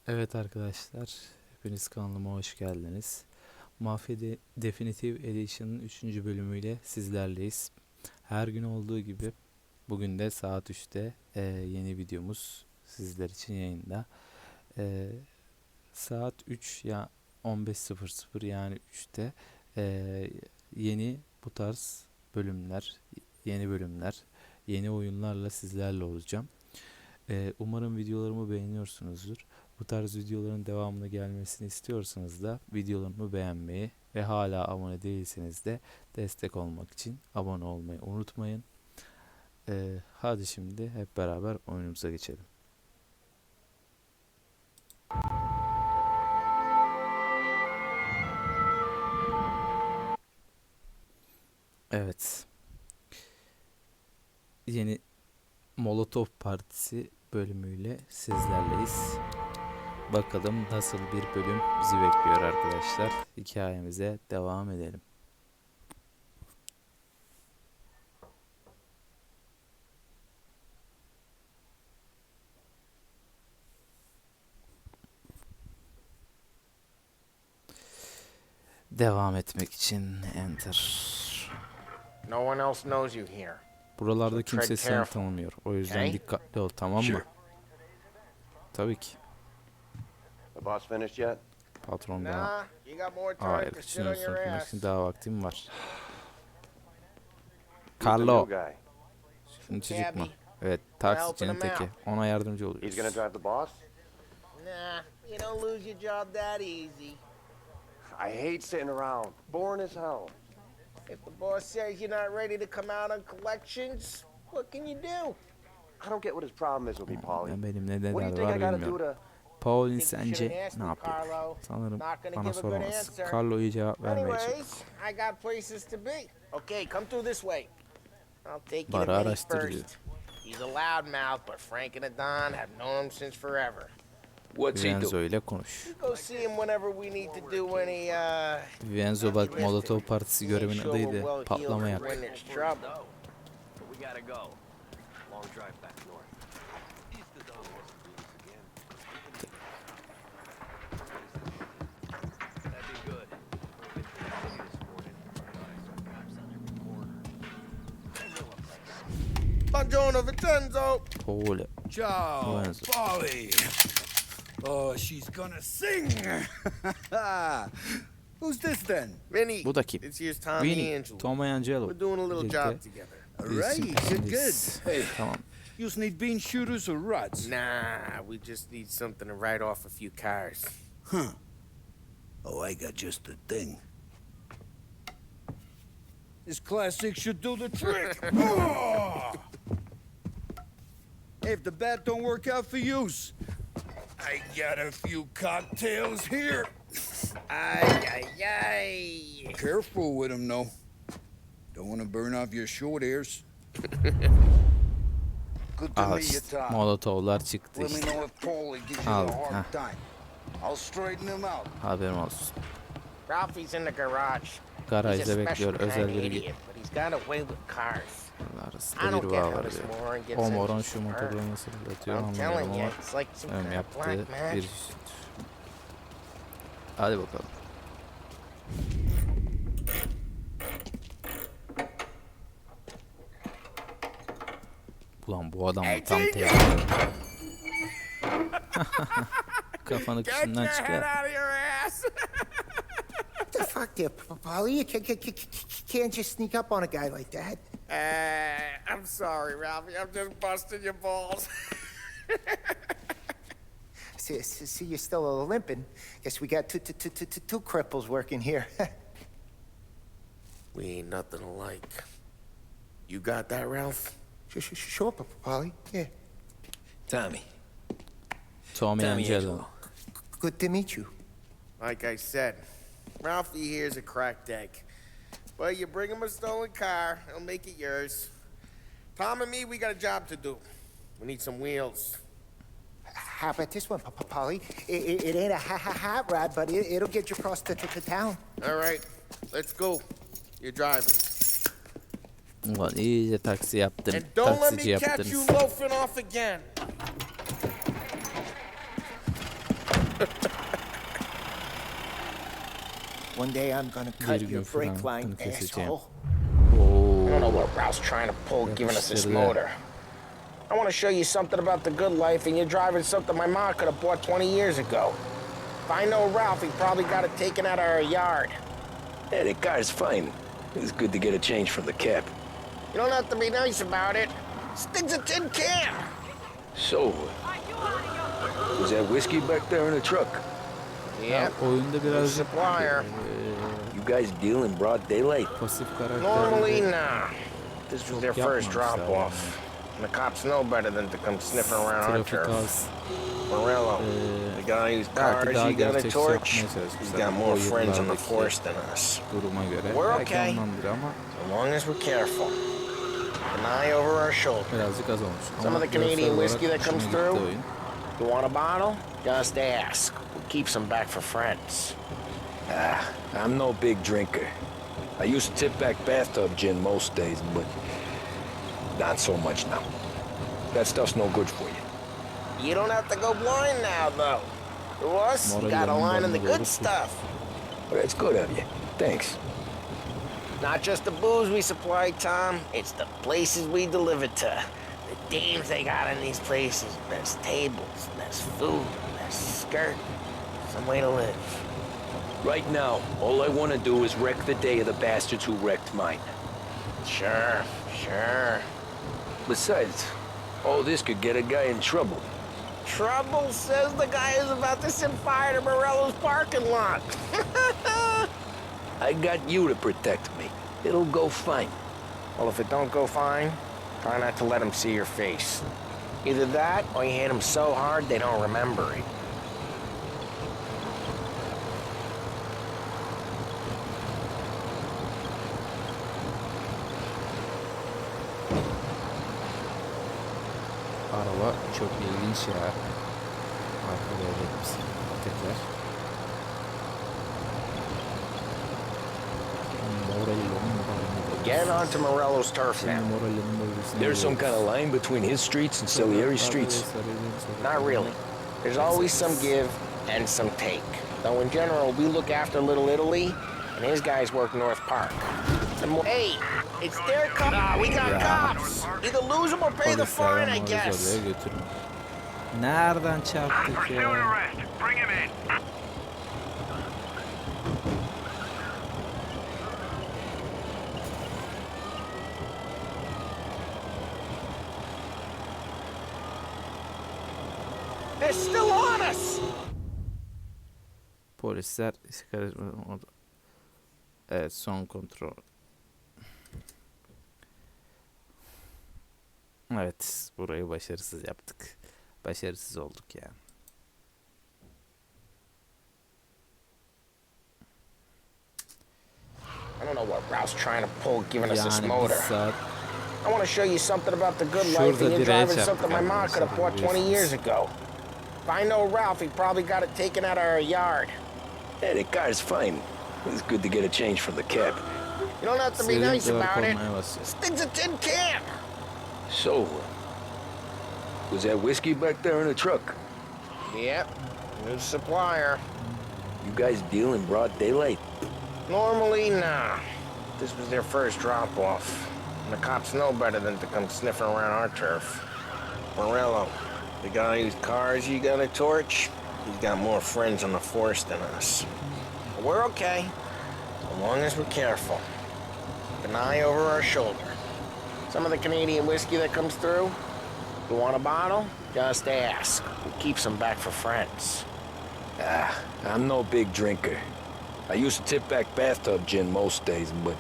Evet arkadaşlar, hepiniz kanalıma hoş geldiniz. Mafia Definitive Edition'ın 3. bölümüyle sizlerleyiz. Her gün olduğu gibi bugün de saat 3'te yeni videomuz sizler için yayında. Saat 3 ya 15.00 yani 3'te yeni bu tarz bölümler, yeni oyunlarla sizlerle olacağım. Umarım videolarımı beğeniyorsunuzdur. Bu tarz videoların devamını gelmesini istiyorsanız da videolarımı beğenmeyi ve hala abone değilseniz de destek olmak için abone olmayı unutmayın. Hadi şimdi hep beraber oyunumuza geçelim. Evet. Yeni MOLOTOF Partisi bölümüyle sizlerleyiz. Bakalım nasıl bir bölüm bizi bekliyor arkadaşlar. Hikayemize devam edelim. Devam etmek için enter. No one else knows you here. Buralarda kimse seni tanımıyor. O yüzden dikkatli ol, tamam mı? Tabii ki. The boss finished yet? Patron daha. Nah, you got more Hayır, time to sit on kıçını your sokmak ass. için daha vaktim var. Who's the Carlo. new guy? Şimdi çocuk mu? Evet, taksicinin teki. Ona yardımcı He's gonna oluyoruz. drive the boss? Nah, you don't lose your job that easy. I hate sitting around. Boring as hell. If the boss says you're not ready to come out on collections, what can you do? I don't get what his problem is with me, Paulie. Benim ne What do you neler think var I gotta do bilmiyorum. to... Paulin Think you sence should've asked ne me, yapıyor? Carlo. Sanırım Not gonna bana give a good soramaz. answer. Carlo'yu cevap vermeyecek. Anyways, I got places to be. Okay, come through this way. I'll take you to Barı Minnie araştır diyor. first. He's a loudmouth, but Frank and Adon have known him since forever. Vivenzo ile konuş. You go see him whenever we need to do any, Vivenzo bak, Molotov Partisi görevin adıydı. Patlama yak. when there's trouble. We gotta go. Long drive back north. That'd be good. Buongiorno, Vincenzo. Paul. Ciao, Lorenzo. Polly. Oh, she's gonna sing. Who's this then? Vinny, Bu da kim? this here's Tommy Vinny. Angelo. Tom Angelo. We're doing a little Birlikte job together. All iletişim right, good, peşindeyiz. good. Hey, Tamam. you need bean shooters or rods? Nah, we just need something to write off a few cars. Huh. Oh, I got just the thing. This classic should do the trick. Oh! If the bat don't work out for use, I got a few cocktails here. Ay, ay, ay. Careful with them, though. Don't want to burn off your short hairs. Good to Al meet you, işte. Tom. Molotovlar çıktı Let me işte. know if Paulie gives you Al, a hard heh. time. I'll straighten him out. Haberim olsun. Ralphie's in the garage. Garajda He's a bekliyor. special Özel kind of biri idiot, but he's got a way with cars. I arasında don't bir get bağ how var this diyor. moron gets O moron engines şu from her. motorları nasıl fırlatıyor I'm anlamıyorum telling you, ama it's like some ön kind of yaptığı black bir magic. iştir. Hadi bakalım. Ulan bu adam da tam tehlikeli. Kafanı Get kışından your head çıkar. out of your ass! What the fuck there, Polly? You can't just sneak up on a guy like that. I'm sorry, Ralphie. I'm just busting your balls. See, you're still limping. Guess we got two cripples working here. We ain't nothing alike. You got that, Ralph? Sure, Polly. Yeah. Tommy. Tommy Angelo. Angelo. Good to meet you. Like I said, Ralphie here's a cracked egg. But you bring him a stolen car, he'll make it yours. Tom and me, we got a job to do. We need some wheels. How about this one, Polly? It ain't a hot rod, but it'll get you across to town. All right, let's go. You're driving. Ulan iyice taksi yaptın. And don't let Taksici me catch you yaptınız. loafing off again. One day I'm gonna Bir cut gün your falan brake line, bunu keseceğim. asshole. I don't know what Ralph's trying to pull, giving us this Yapıştırdı. motor. I want to show you something about the good life, and you're driving something my mom could have bought 20 years ago. If I know Ralph, he probably got it taken out of our yard. Yeah, the car's fine. It's good to get a change from the cab. You don't have to be nice about it. This thing's a tin can. So, was that whiskey back there in the truck? Yeah. Oyunda birazcık Supplier. You guys deal in broad daylight? pasif Normally, karakterleri nah. This was their first yapmamışlar drop-off. And the cops know better than to come sniffing around our trafik turf. az Morello, the guy whose belki cars daha you got a gerçekçi torch, yapmaya he's çalışmışlar. got O more friends in the yıllardaki force than us. duruma göre. We're Belki okay. ondandır ama As long as we're careful. An eye over our shoulder. birazcık az olmuş. Some Ama of the Canadian görsel olarak whiskey that hoşuma comes gitti through? oyun. You want a bottle? Just ask. We'll keep some back for friends. I'm no big drinker. I used to tip back bathtub gin most days, but not so much now. That stuff's no good for you. You don't have to go blind now, though. To us, you got a line in the good stuff. Well, that's good of you. Thanks. Not just the booze we supply, Tom. It's the places we deliver to. The dames they got in these places. There's tables, there's food, there's skirt. Some way to live. Right now, all I want to do is wreck the day of the bastards who wrecked mine. Sure, sure. Besides, all this could get a guy in trouble. Trouble says the guy is about to set fire to Morello's parking lot. I got you to protect me. It'll go fine. Well, if it don't go fine, try not to let them see your face. Either that, or you hit them so hard they don't remember it. Araba çok ilginç ya. Arkada öyle tekrar. Get onto Morello's turf now. There's some kind of line between his streets and Salieri streets. Not really. There's always some give and some take. Though in general, we look after Little Italy, and his guys work North Park. Hey, it's their cop. Nah, we got cops. Either lose them or pay the fine, I guess. Nereden çarptık ya? Bring him in. They're still on us. Polisler evet, son kontrol. Evet, burayı başarısız yaptık. Başarısız olduk ya. I don't know what Ralph's trying to pull, giving us this Yani bir motor. saat I want to show you something about the good life, Şurada and you're direğe driving something my çarptık mom could have bought 20 arkadaşlar, years ago. If I know Ralph, he probably got it taken out of our yard. Yeah, the car's fine. It's good to get a change from the cab. You don't have to be Sevdiğim nice kadar about it. kornaya basıyor. This thing's a tin can. So, was that whiskey back there in the truck? Yep, new supplier. You guys deal in broad daylight? Normally, nah. This was their first drop-off. And the cops know better than to come sniffing around our turf. Morello, the guy whose cars you got a torch, he's got more friends on the force than us. But we're okay, as long as we're careful. Keep an eye over our shoulder. Some of the Canadian whiskey that comes through, you want a bottle? Just ask. We'll keep some back for friends. I'm no big drinker. I used to tip back bathtub gin most days, but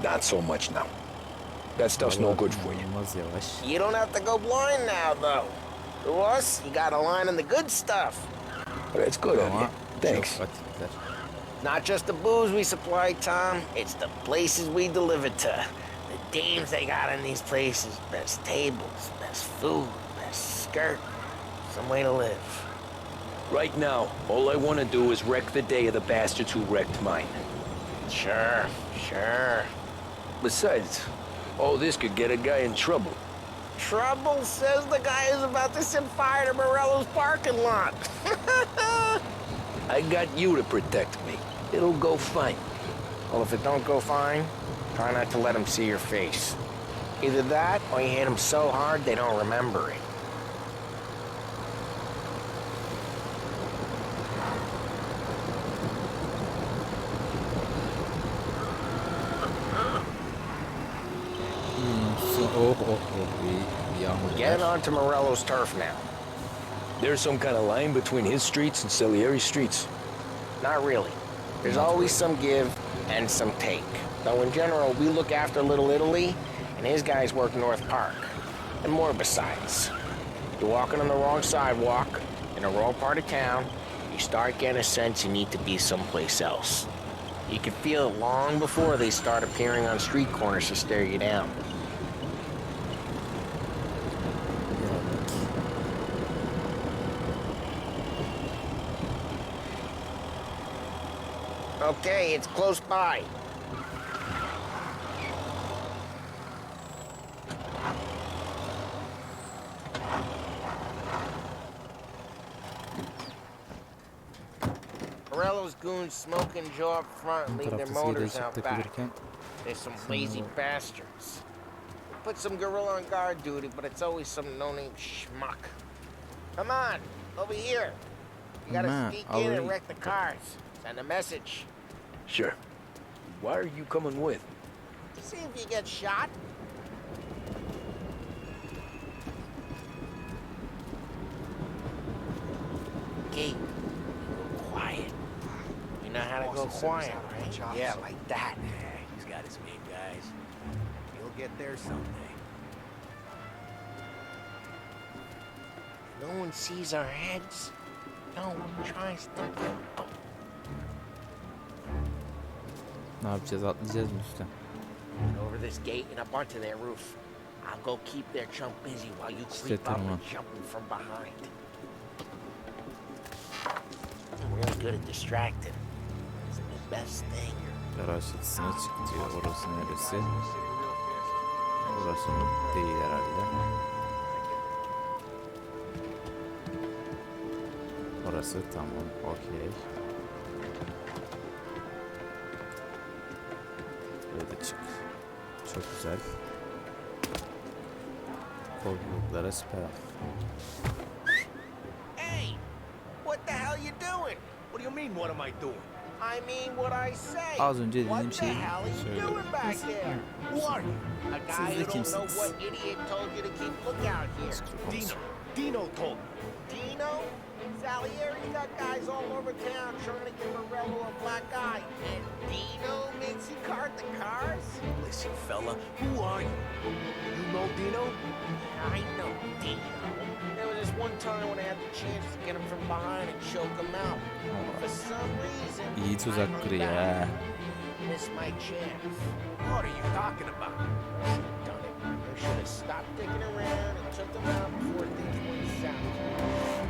not so much now. That stuff's no good for you. İnanılmaz yavaş. You don't have to go blind now, though. To us, you got a line in the good stuff. But that's good of you. Ama Thanks. çok atikler. Not just the booze we supply, Tom. It's the places we deliver to. The dames they got in these places. There's tables, there's food, there's skirt. Some way to live. Right now, all I want to do is wreck the day of the bastards who wrecked mine. Sure, sure. Besides, all this could get a guy in trouble. Trouble says the guy is about to set fire to Morello's parking lot. I got you to protect me. It'll go fine. Well, if it don't go fine, try not to let them see your face. Either that, or you hit them so hard they don't remember it. Get onto Morello's turf now. There's some kind of line between his streets and Salieri's streets. Not really. There's always some give and some take. Though in general, we look after Little Italy, and his guys work North Park. And more besides. You're walking on the wrong sidewalk, in a wrong part of town, you start getting a sense you need to be someplace else. You can feel it long before they start appearing on street corners to stare you down. Okay, it's close by. Morello's goons smoke and Joe up front and leave their Tarafta motors seyirci out back. takılırken There's some lazy bastards. Put some gorilla on guard duty, but it's always some no-name schmuck. Come on, over here. You gotta Man, sneak in already. and wreck the cars. Send a message. Sure. Why are you coming with? To see if you get shot. Okay, go quiet. You know how to go quiet, right? Yeah, like that. He's got his game, guys. He'll get there someday. No one sees our heads. No one tries to get. ne yapacağız? Atlayacağız mı üstten? Over this gate and up onto their roof. I'll go keep their chump busy while you İşte creep up tamam. and jump him from behind. I'm real good at distracting. It's the best thing. Garaj çatısına çık diyor. Orası neresi? Burası mı? Değil herhalde. Orası tamam. Okey. Böyle çık. Çok güzel. Korkuluklara siper al. Hey! What the hell you doing? What do you mean, what am I doing? I mean what I say. Az önce dediğim What the şeyi hell are you söylüyorum. doing back there? Who are you? A guy Siz de who don't know kimsiniz? what idiot told you to keep lookout here. Dino. Dino told me. Dino? Salieri's got guys all over town trying to give Morello a black eye. And Dino makes you cart the cars? Listen, fella, who are you? You know Dino? I know Dino. There was this one time when I had the chance to get him from behind and choke him out. For some reason, İyi tuzak I kuruyor ha. missed my chance. What are you talking about? I should have done it. I should have stopped dicking around and took them out before things went south.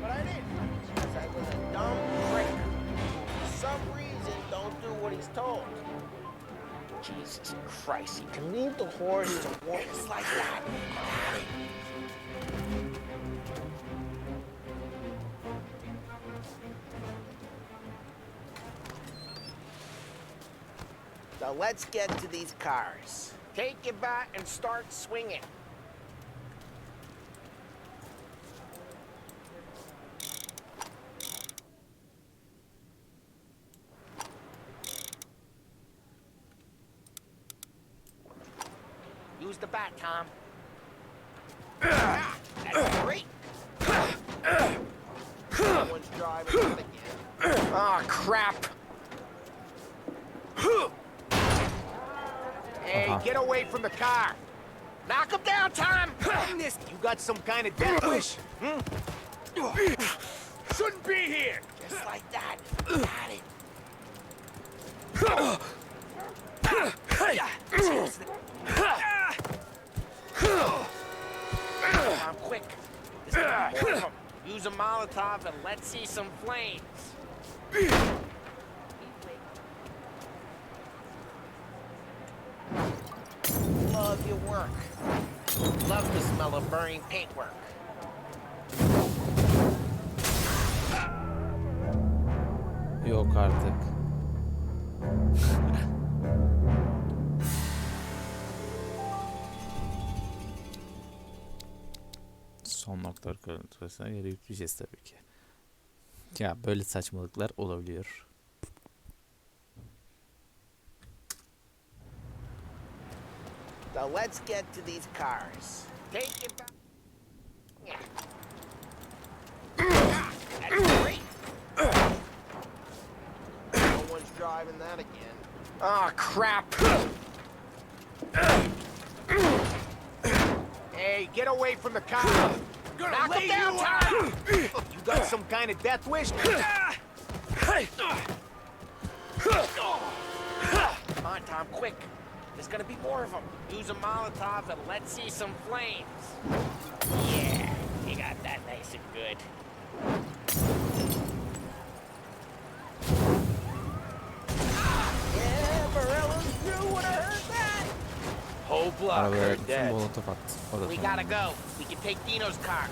But I didn't, because I was a dumb prick who for some reason don't do what he's told. Jesus Christ, you can leave the horse to walk like that. So let's get to these cars. Take your bat and start swinging. Use the bat, Tom. Ah, that's great. Someone's driving out again. Oh, crap. Hey, get away from the car. Knock him down, Tom. You got some kind of death wish? Shouldn't be here. Just like that. Got it. Tom, quick. There's gonna be more of 'em. Use a Molotov and let's see some flames. Love your work. Love the smell of burning paintwork. Yok artık. Son noktalar kontrolüne geri yükleyeceğiz tabii ki. Ya böyle saçmalıklar olabiliyor. So let's get to these cars. Take it back. Yeah. That's great. No one's driving that again. Oh, crap. Hey, get away from the car. Knock him down, Tom. You got some kind of death wish? Come on, Tom, quick. There's gonna be more of them. Use a Molotov and let's see some flames. Yeah, you got that nice and good. Yeah, Morello's crew would have heard that. Whole block Arabaya heard bütün that. molotof attı. O da We tamam. gotta go. We can take Dino's car.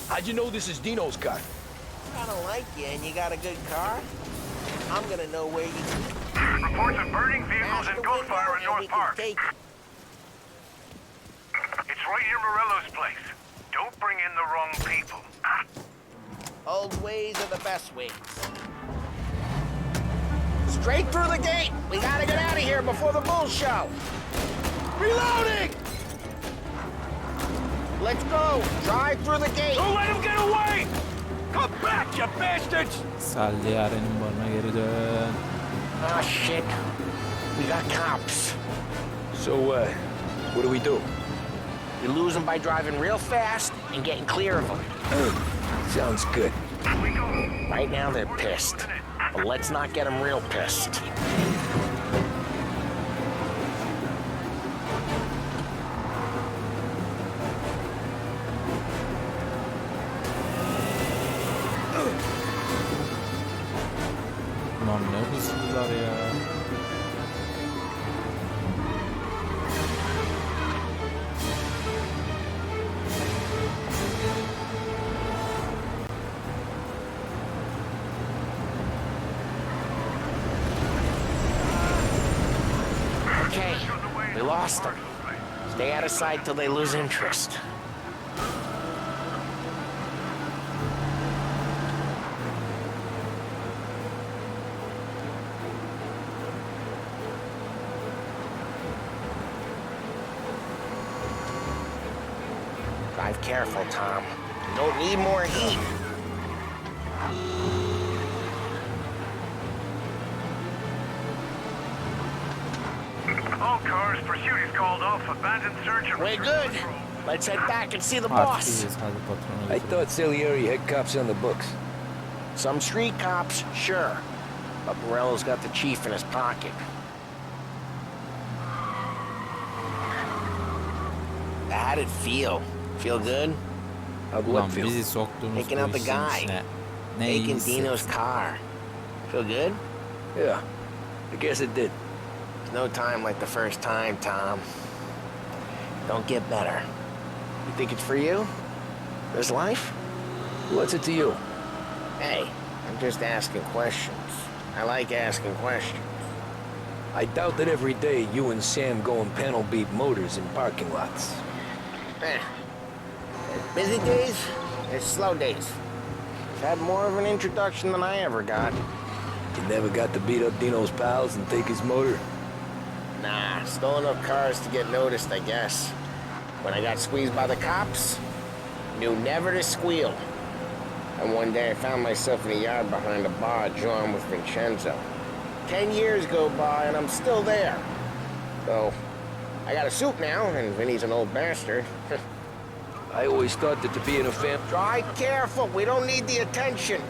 How'd you know this is Dino's car? I don't like you and you got a good car. I'm gonna know where you Reports of burning vehicles smash and the window gunfire in and we North can Park. take it. It's right near Morello's place. Don't bring in the wrong people. Old ways are the best ways. Straight through the gate. We gotta get out of here before the bull show. Reloading! Let's go. Drive through the gate. Don't let him get away! Come back, you bastards! Salli Yaren'in barına geri dön. Oh, shit. We got cops. So, what do we do? We lose them by driving real fast and getting clear of them. Sounds good. Right now they're pissed. But let's not get them real pissed. Lan ne hızlılar ya. Okay, we lost them. Stay out of sight till they lose interest. Drive careful, Tom. You don't need more heat. All cars, pursuit is called off. Abandoned search and We're good. Let's head back and see the boss. Partisiyiz, hadi patrona I götür. thought Salieri had cops on the books. Some street cops, sure. But Morello's got the chief in his pocket. How'd it feel? Feel good? How'd Ulan what feel? bizi soktuğunuz Taking bu out the işin guy. içine. Ne iyi Taking Dino's hissettin? car. Feel good? Yeah, I guess it did. There's no time like the first time, Tom. Don't get better. You think it's for you? This life? What's it to you? Hey, I'm just asking questions. I like asking questions. I doubt that every day you and Sam go and panel beat motors in parking lots. Eh. There's busy days, there's slow days. I've had more of an introduction than I ever got. You never got to beat up Dino's pals and take his motor? Nah, stole enough cars to get noticed, I guess. When I got squeezed by the cops, knew never to squeal. And one day I found myself in the yard behind a bar drawn with Vincenzo. 10 years go by and I'm still there. So, I got a suit now, and Vinny's an old bastard. I always thought that to be in a Drive careful, we don't need the attention.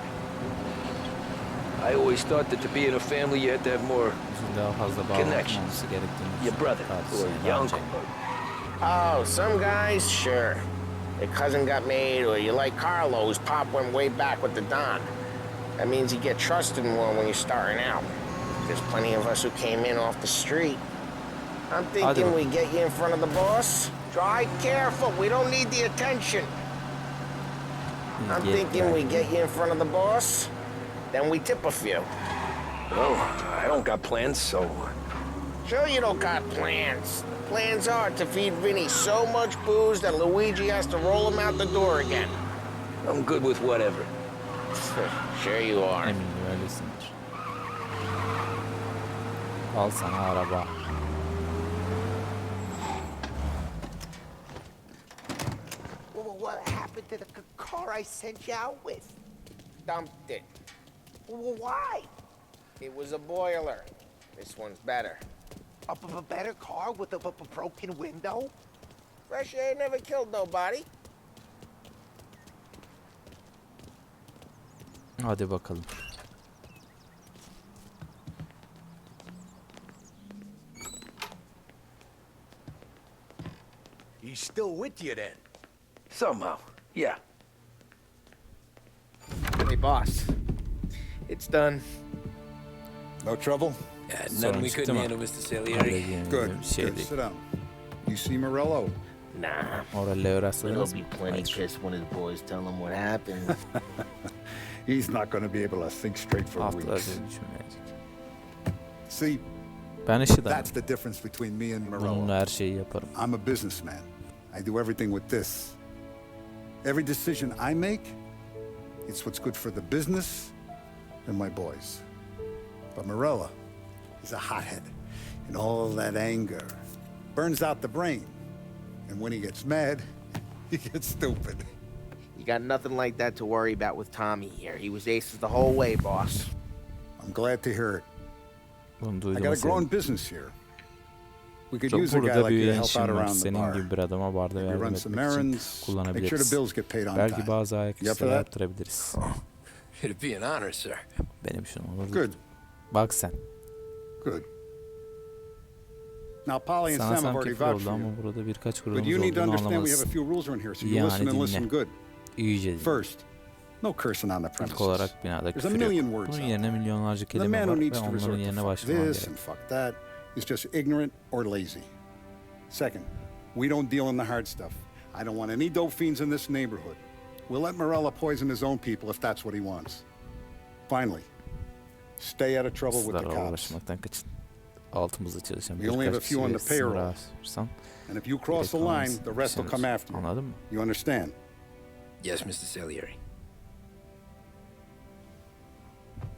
I always thought that to be in a family you had to have more Bizim daha fazla bağlanması gerektiğini your brother Partisi'ye or your uncle. Oh, some guys, sure. Their cousin got made, or you like Carlos, Pop went way back with the Don. That means you get trusted more when you're starting out. There's plenty of us who came in off the street. I'm thinking we get you in front of the boss. Drive careful, we don't need the attention. I'm thinking we get you in front of the boss, then we tip a few. Well, I don't got plans, so... Sure you don't got plans. Plans are to feed Vinny so much booze that Luigi has to roll him out the door again. I'm good with whatever. Sure you are. Eminim öylesindir. Al sana araba. What happened to the car I sent you out with? Dumped it. Why? It was a boiler. This one's better. A better car with a broken window? Fresh air never killed nobody. Hadi bakalım. He's still with you then? Somehow, yeah. Hey, boss. It's done. No trouble? Sorun çıktı mı? Halledeyim Good. bir şey Good. değil. Sit down. You see Morello? Nah. Moralle He'll uğraşsanız be plenty pissed when his boys tell him what happened. He's not going to be able to think straight for haftalarca weeks. düşünmeyecek. See, Ben işi de that's the difference between me and bununla Morello. her şeyi yaparım. I'm a businessman. I do everything with this. Every decision I make, it's what's good for the business and my boys. But Morella, he's a hothead. And all that anger burns out the brain. And when he gets mad, he gets stupid. You got nothing like that to worry about with Tommy here. He was aces the whole way, boss. I'm glad to hear it. Bunu I duyduğuma got a growing sevindim. business here. We could Çok use a guy burada like you to büyüyen help out işim var. around the Senin bar. gibi bir adama barda Maybe yardım run etmek some için errands, make sure kullanabiliriz. the bills get paid on Belki time. bazı ayak You up for işleri that? yaptırabiliriz. It'd be an honor, sir. Benim için olur. Good, Bak sen. good. Now, Polly and Sana Sam have sanki already kefil vouched oldu for ama you. burada birkaç But kuralımız you need to olduğunu understand we have a anlamalısın. few rules around here, so you Yani listen and dinle. listen good. İyice dinle. First, no cursing on the İlk premises. olarak binada There's a küfür million yok. words Bunun out yerine milyonlarca The kelime man var who ve needs to onların resort yerine to fuck başvurman this gerek. and fuck that is just ignorant or lazy. Second, we don't deal in the hard stuff. I don't want any dope fiends in this neighborhood. We'll let Morella poison his own people if that's what he wants. Finally, stay out of trouble with the Sizlerle cops. uğraşmaktan kaçın. Altımızda çalışan We only have a birkaç few on kişiye the payroll. sınır aşırsan And if you cross the line, the rest will come after you. Anladın mı? You understand? Yes, Mr. Salieri.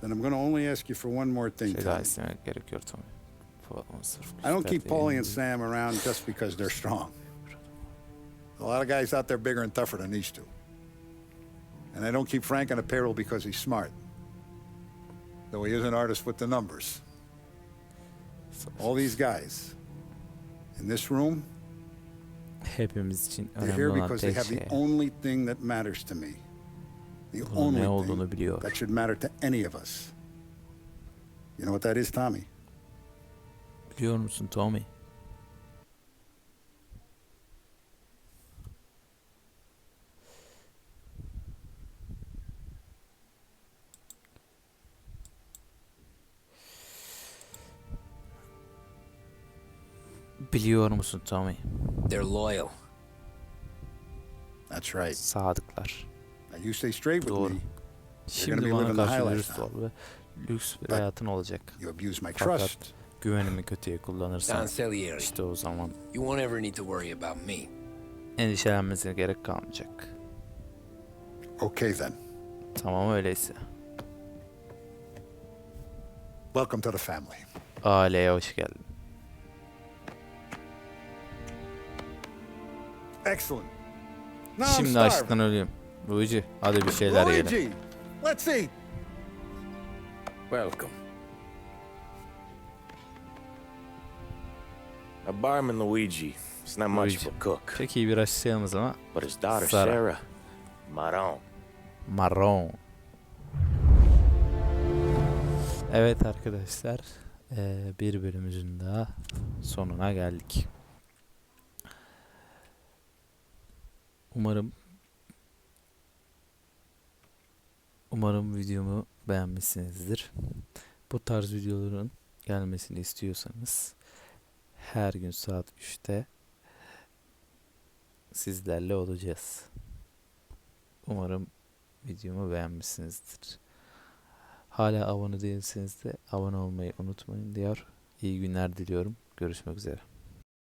Then I'm going to only ask you for one more thing, Şey daha Tommy. istemek gerekiyor Tommy. Sırf I don't keep gösterdiği Paulie and gibi. Sam around just because they're strong. A lot of guys out there bigger and tougher than these two. And I don't keep Frank on the payroll because he's smart. Though he is an artist with the numbers. All these guys in this room, Hepimiz için they're önemli here olan because they tek have şey. the only thing that matters to me. The Bunun only ne olduğunu thing biliyor. that should matter to any of us. You know what that is, Tommy? Biliyor musun Tommy? Biliyor musun Tommy? They're loyal. That's right. Sadıklar. Now you stay straight with Doğru. me. Şimdi be bana living the karşı high dürüst lifestyle. ol ve lüks bir Bak, hayatın olacak. You abuse my Fakat trust. güvenimi kötüye Don kullanırsan Salieri, işte o zaman you won't ever need to worry about me. endişelenmesine gerek kalmayacak. Okay then. Tamam öyleyse. Welcome to the family. Aileye hoş geldin. Excellent. Now I'm Şimdi starving. açlıktan ölüyorum. Luigi hadi bir şeyler yiyelim. Luigi, let's eat. Welcome. A barman Luigi. It's not much Luigi. of a cook, Çok iyi bir aşçıyımız ama but his daughter Sarah. Sarah, marron. marron. Evet arkadaşlar, bir bölümümüzün daha sonuna geldik. Umarım videomu beğenmişsinizdir. Bu tarz videoların gelmesini istiyorsanız her gün saat 3'te sizlerle olacağız. Umarım videomu beğenmişsinizdir. Hala abone değilseniz de abone olmayı unutmayın diyor. İyi günler diliyorum. Görüşmek üzere.